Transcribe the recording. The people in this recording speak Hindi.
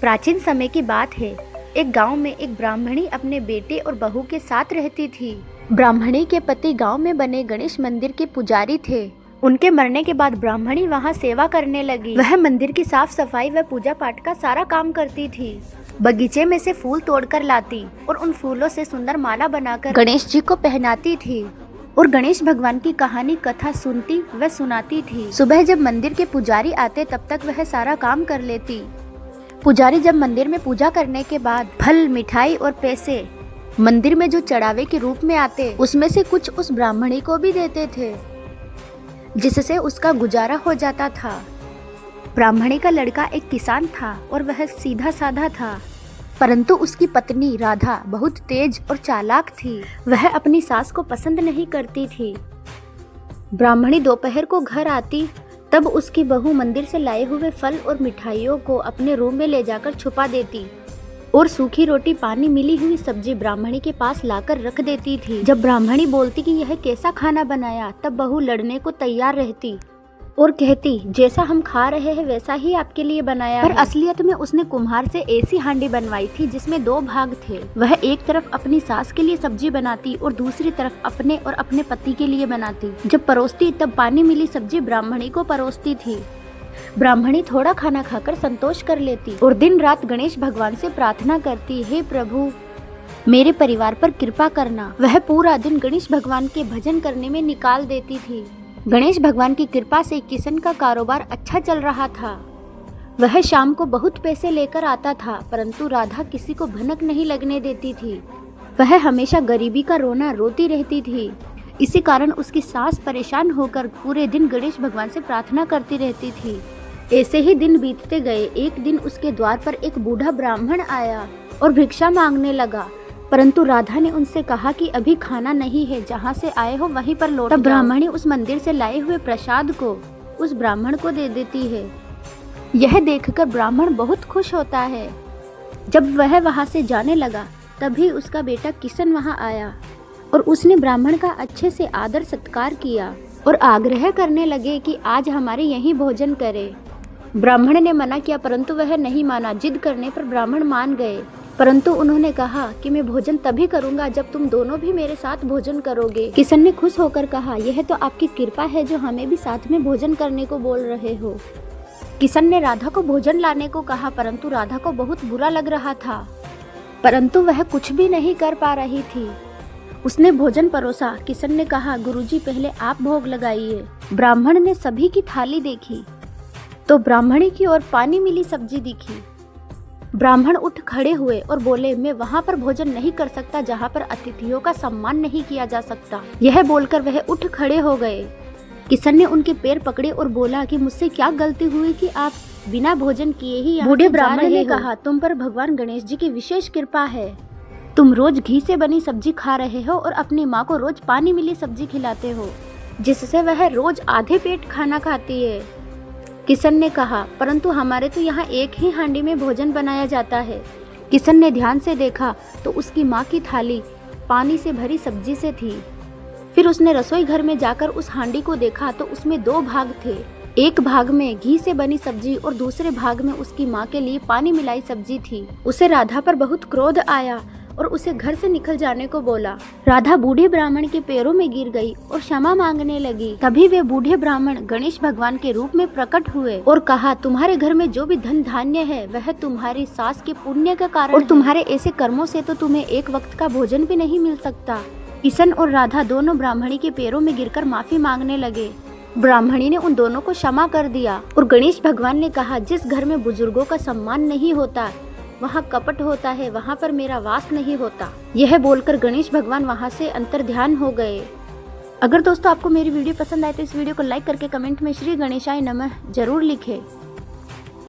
प्राचीन समय की बात है। एक गांव में एक ब्राह्मणी अपने बेटे और बहू के साथ रहती थी। ब्राह्मणी के पति गांव में बने गणेश मंदिर के पुजारी थे। उनके मरने के बाद ब्राह्मणी वहां सेवा करने लगी। वह मंदिर की साफ सफाई व पूजा पाठ का सारा काम करती थी। बगीचे में से फूल तोड़कर लाती और उन फूलों से सुंदर माला बनाकर गणेश जी को पहनाती थी और गणेश भगवान की कहानी कथा सुनती व सुनाती थी। सुबह जब मंदिर के पुजारी आते तब तक वह सारा काम कर लेती। पुजारी जब मंदिर में पूजा करने के बाद फल, मिठाई और पैसे मंदिर में जो चढ़ावे के रूप में आते उसमें से कुछ उस ब्राह्मणी को भी देते थे, जिससे उसका गुजारा हो जाता था। ब्राह्मणी का लड़का एक किसान था और वह सीधा साधा था, परंतु उसकी पत्नी राधा बहुत तेज और चालाक थी। वह अपनी सास को पसंद नहीं करती थी। ब्राह्मणी दोपहर को घर आती तब उसकी बहू मंदिर से लाए हुए फल और मिठाइयों को अपने रूम में ले जाकर छुपा देती और सूखी रोटी, पानी, मिली हुई सब्जी ब्राह्मणी के पास लाकर रख देती थी। जब ब्राह्मणी बोलती कि यह कैसा खाना बनाया, तब बहू लड़ने को तैयार रहती और कहती जैसा हम खा रहे हैं वैसा ही आपके लिए बनाया पर असलियत में उसने कुम्हार से ऐसी हांडी बनवाई थी जिसमें 2 भाग थे। वह एक तरफ अपनी सास के लिए सब्जी बनाती और दूसरी तरफ अपने और अपने पति के लिए बनाती। जब परोसती तब पानी मिली सब्जी ब्राह्मणी को परोसती थी। ब्राह्मणी थोड़ा खाना खाकर संतोष कर लेती और दिन रात गणेश भगवान से प्रार्थना करती, हे प्रभु मेरे परिवार पर कृपा करना। वह पूरा दिन गणेश भगवान के भजन करने में निकाल देती थी। गणेश भगवान की कृपा से किशन का कारोबार अच्छा चल रहा था। वह शाम को बहुत पैसे लेकर आता था, परंतु राधा किसी को भनक नहीं लगने देती थी। वह हमेशा गरीबी का रोना रोती रहती थी। इसी कारण उसकी सास परेशान होकर पूरे दिन गणेश भगवान से प्रार्थना करती रहती थी। ऐसे ही दिन बीतते गए। एक दिन उसके द्वार पर एक बूढ़ा ब्राह्मण आया और भिक्षा मांगने लगा, परंतु राधा ने उनसे कहा कि अभी खाना नहीं है, जहाँ से आए हो वहीं पर लौट जाओ। तब ब्राह्मणी उस मंदिर से लाए हुए प्रसाद को उस ब्राह्मण को दे देती है। यह देखकर ब्राह्मण बहुत खुश होता है। जब वह वहाँ से जाने लगा तभी उसका बेटा किशन वहाँ आया और उसने ब्राह्मण का अच्छे से आदर सत्कार किया और आग्रह करने लगे कि आज हमारे यहीं भोजन करे। ब्राह्मण ने मना किया, परंतु वह नहीं माना। जिद करने पर ब्राह्मण मान गए, परंतु उन्होंने कहा कि मैं भोजन तभी करूंगा जब तुम दोनों भी मेरे साथ भोजन करोगे। किशन ने खुश होकर कहा, यह तो आपकी कृपा है जो हमें भी साथ में भोजन करने को बोल रहे हो। किशन ने राधा को भोजन लाने को कहा, परंतु राधा को बहुत बुरा लग रहा था, परंतु वह कुछ भी नहीं कर पा रही थी। उसने भोजन परोसा। किशन ने कहा, गुरुजी पहले आप भोग लगाइए। ब्राह्मण ने सभी की थाली देखी तो ब्राह्मणी की ओर पानी मिली सब्जी दिखी। ब्राह्मण उठ खड़े हुए और बोले, मैं वहाँ पर भोजन नहीं कर सकता जहाँ पर अतिथियों का सम्मान नहीं किया जा सकता। यह बोलकर वह उठ खड़े हो गए। किशन ने उनके पैर पकड़े और बोला कि मुझसे क्या गलती हुई कि आप बिना भोजन किए ही यहाँ से जा रहे हो। बूढ़े ब्राह्मण ने कहा, तुम पर भगवान गणेश जी की विशेष कृपा है। तुम रोज घी से बनी सब्जी खा रहे हो और अपनी माँ को रोज पानी मिली सब्जी खिलाते हो, जिससे वह रोज आधे पेट खाना खाती है। किशन ने कहा, परंतु हमारे तो यहाँ एक ही हांडी में भोजन बनाया जाता है। किशन ने ध्यान से देखा तो उसकी माँ की थाली पानी से भरी सब्जी से थी। फिर उसने रसोई घर में जाकर उस हांडी को देखा तो उसमें 2 भाग थे। एक भाग में घी से बनी सब्जी और दूसरे भाग में उसकी माँ के लिए पानी मिलाई सब्जी थी। उसे राधा पर बहुत क्रोध आया और उसे घर से निकल जाने को बोला। राधा बूढ़े ब्राह्मण के पैरों में गिर गई और क्षमा मांगने लगी। तभी वे बूढ़े ब्राह्मण गणेश भगवान के रूप में प्रकट हुए और कहा, तुम्हारे घर में जो भी धन धान्य है वह तुम्हारी सास के पुण्य का कारण और तुम्हारे ऐसे कर्मों से तो तुम्हें एक वक्त का भोजन भी नहीं मिल सकता। किशन और राधा दोनों ब्राह्मणी के पैरों में गिरकर माफी मांगने लगे। ब्राह्मणी ने उन दोनों को क्षमा कर दिया और गणेश भगवान ने कहा, जिस घर में बुजुर्गों का सम्मान नहीं होता वहाँ कपट होता है, वहाँ पर मेरा वास नहीं होता। यह बोलकर गणेश भगवान वहाँ से अंतर्ध्यान हो गए। अगर दोस्तों आपको मेरी वीडियो पसंद आए तो इस वीडियो को लाइक करके कमेंट में श्री गणेशाय नमः जरूर लिखें।